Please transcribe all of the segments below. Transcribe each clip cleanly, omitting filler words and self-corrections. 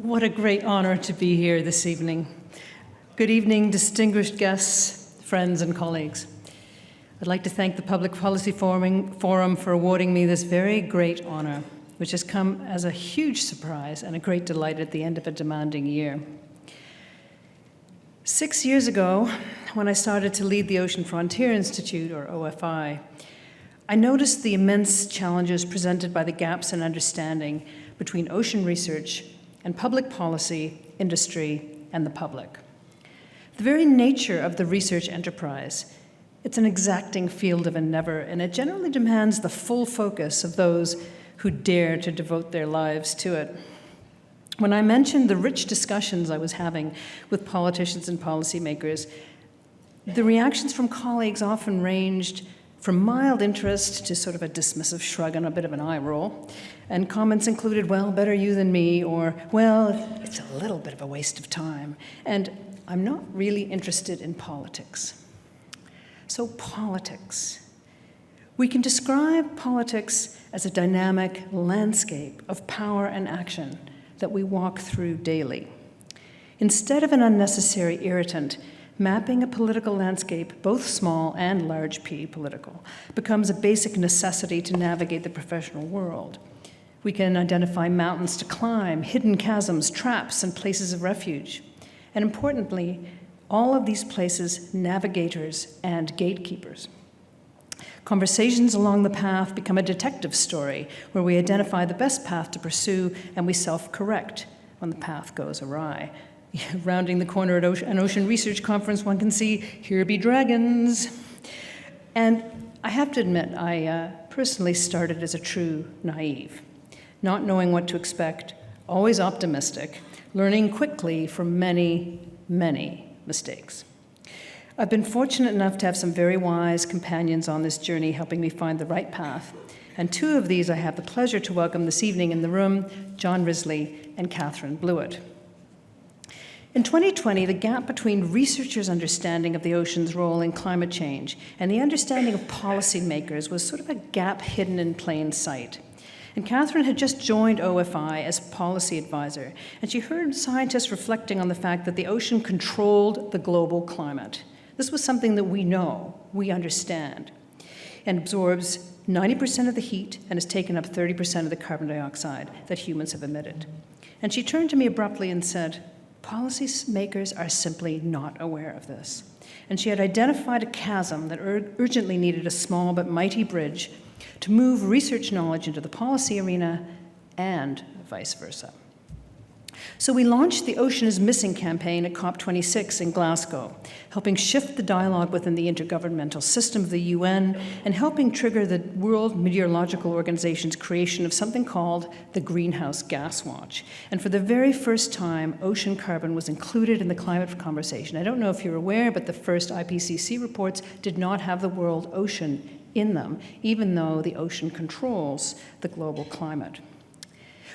What a great honor to be here this evening. Good evening, distinguished guests, friends, and colleagues. I'd like to thank the Public Policy Forum for awarding me this very great honor, which has come as a huge surprise and a great delight at the end of a demanding year. 6 years ago, when I started to lead the Ocean Frontier Institute, or OFI, I noticed the immense challenges presented by the gaps in understanding between ocean research and public policy, industry, and the public. The very nature of the research enterprise, it's an exacting field of endeavor, and it generally demands the full focus of those who dare to devote their lives to it. When I mentioned the rich discussions I was having with politicians and policymakers, the reactions from colleagues often ranged from mild interest to sort of a dismissive shrug and a bit of an eye roll. And comments included, well, better you than me, or, well, it's a little bit of a waste of time. And I'm not really interested in politics. So politics. We can describe politics as a dynamic landscape of power and action that we walk through daily. Instead of an unnecessary irritant, mapping a political landscape, both small and large P political, becomes a basic necessity to navigate the professional world. We can identify mountains to climb, hidden chasms, traps, and places of refuge. And importantly, all of these places, navigators and gatekeepers. Conversations along the path become a detective story where we identify the best path to pursue and we self-correct when the path goes awry. Rounding the corner at an ocean research conference, one can see, here be dragons. And I have to admit, I personally started as a true naive, not knowing what to expect, always optimistic, learning quickly from many, many mistakes. I've been fortunate enough to have some very wise companions on this journey helping me find the right path. And two of these I have the pleasure to welcome this evening in the room, John Risley and Catherine Blewett. In 2020, the gap between researchers' understanding of the ocean's role in climate change and the understanding of policymakers was sort of a gap hidden in plain sight. And Catherine had just joined OFI as policy advisor, and she heard scientists reflecting on the fact that the ocean controlled the global climate. This was something that we know, we understand, and absorbs 90% of the heat and has taken up 30% of the carbon dioxide that humans have emitted. And she turned to me abruptly and said, policymakers are simply not aware of this. And she had identified a chasm that urgently needed a small but mighty bridge to move research knowledge into the policy arena and vice versa. So we launched the Ocean is Missing campaign at COP26 in Glasgow, helping shift the dialogue within the intergovernmental system of the UN and helping trigger the World Meteorological Organization's creation of something called the Greenhouse Gas Watch. And for the very first time, ocean carbon was included in the climate conversation. I don't know if you're aware, but the first IPCC reports did not have the world ocean in them, even though the ocean controls the global climate.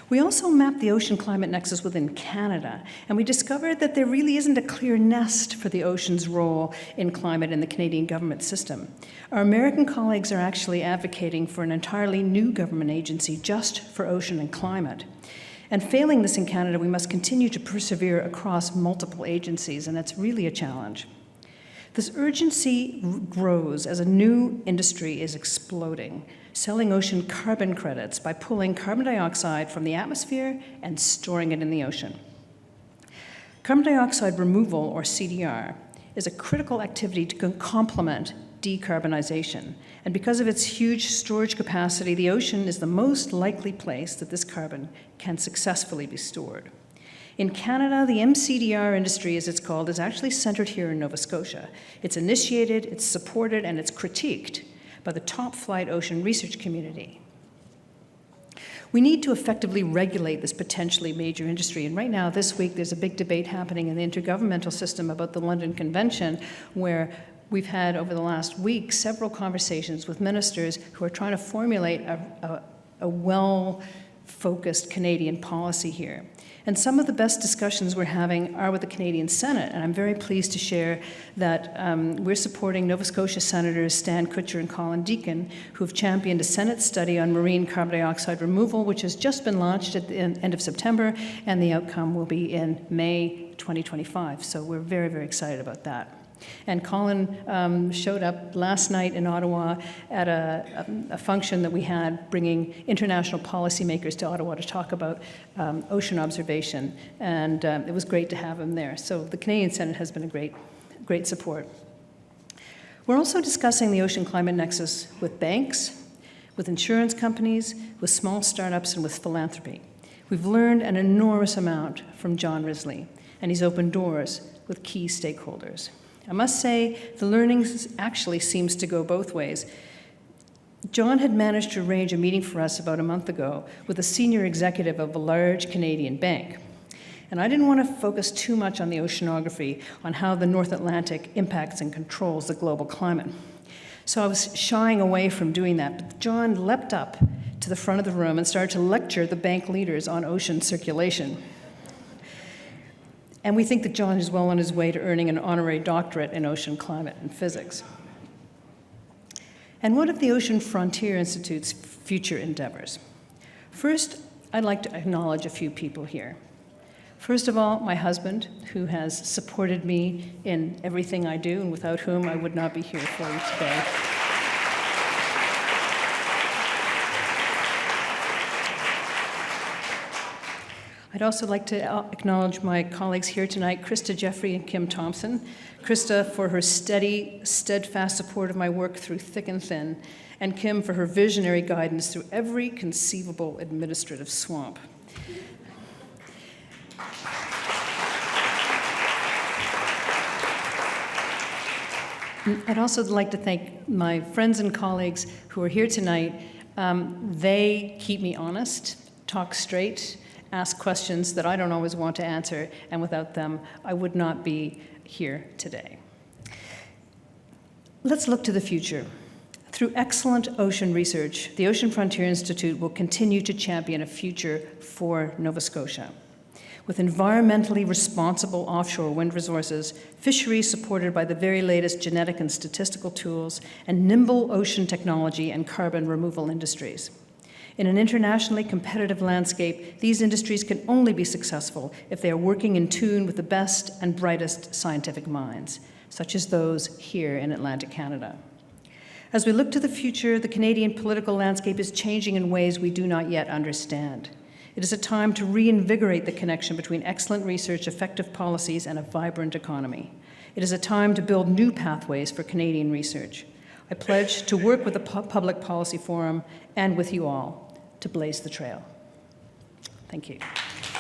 We also mapped the ocean climate nexus within Canada, and we discovered that there really isn't a clear nest for the ocean's role in climate in the Canadian government system. Our American colleagues are actually advocating for an entirely new government agency just for ocean and climate. And failing this in Canada, we must continue to persevere across multiple agencies, and that's really a challenge. This urgency grows as a new industry is exploding, selling ocean carbon credits by pulling carbon dioxide from the atmosphere and storing it in the ocean. Carbon dioxide removal, or CDR, is a critical activity to complement decarbonization. And because of its huge storage capacity, the ocean is the most likely place that this carbon can successfully be stored. In Canada, the MCDR industry, as it's called, is actually centered here in Nova Scotia. It's initiated, it's supported, and it's critiqued by the top-flight ocean research community. We need to effectively regulate this potentially major industry. And right now, this week, there's a big debate happening in the intergovernmental system about the London Convention, where we've had, over the last week, several conversations with ministers who are trying to formulate a well focused Canadian policy here. And some of the best discussions we're having are with the Canadian Senate, and I'm very pleased to share that we're supporting Nova Scotia Senators Stan Kutcher and Colin Deacon, who have championed a Senate study on marine carbon dioxide removal, which has just been launched at the end of September, and the outcome will be in May 2025. So we're very, very excited about that. And Colin showed up last night in Ottawa at a function that we had bringing international policymakers to Ottawa to talk about ocean observation, and it was great to have him there. So the Canadian Senate has been a great support. We're also discussing the Ocean Climate Nexus with banks, with insurance companies, with small startups, and with philanthropy. We've learned an enormous amount from John Risley, and he's opened doors with key stakeholders. I must say, the learning actually seems to go both ways. John had managed to arrange a meeting for us about a month ago with a senior executive of a large Canadian bank. And I didn't want to focus too much on the oceanography, on how the North Atlantic impacts and controls the global climate. So I was shying away from doing that, but John leapt up to the front of the room and started to lecture the bank leaders on ocean circulation. And we think that John is well on his way to earning an honorary doctorate in ocean climate and physics. And what of the Ocean Frontier Institute's future endeavors? First, I'd like to acknowledge a few people here. First of all, my husband, who has supported me in everything I do, and without whom I would not be here for you today. I'd also like to acknowledge my colleagues here tonight, Krista Jeffrey and Kim Thompson. Krista for her steady, steadfast support of my work through thick and thin, and Kim for her visionary guidance through every conceivable administrative swamp. I'd also like to thank my friends and colleagues who are here tonight. They keep me honest, talk straight, ask questions that I don't always want to answer, and without them, I would not be here today. Let's look to the future. Through excellent ocean research, the Ocean Frontier Institute will continue to champion a future for Nova Scotia. With environmentally responsible offshore wind resources, fisheries supported by the very latest genetic and statistical tools, and nimble ocean technology and carbon removal industries. In an internationally competitive landscape, these industries can only be successful if they are working in tune with the best and brightest scientific minds, such as those here in Atlantic Canada. As we look to the future, the Canadian political landscape is changing in ways we do not yet understand. It is a time to reinvigorate the connection between excellent research, effective policies, and a vibrant economy. It is a time to build new pathways for Canadian research. I pledge to work with the Public Policy Forum and with you all to blaze the trail. Thank you.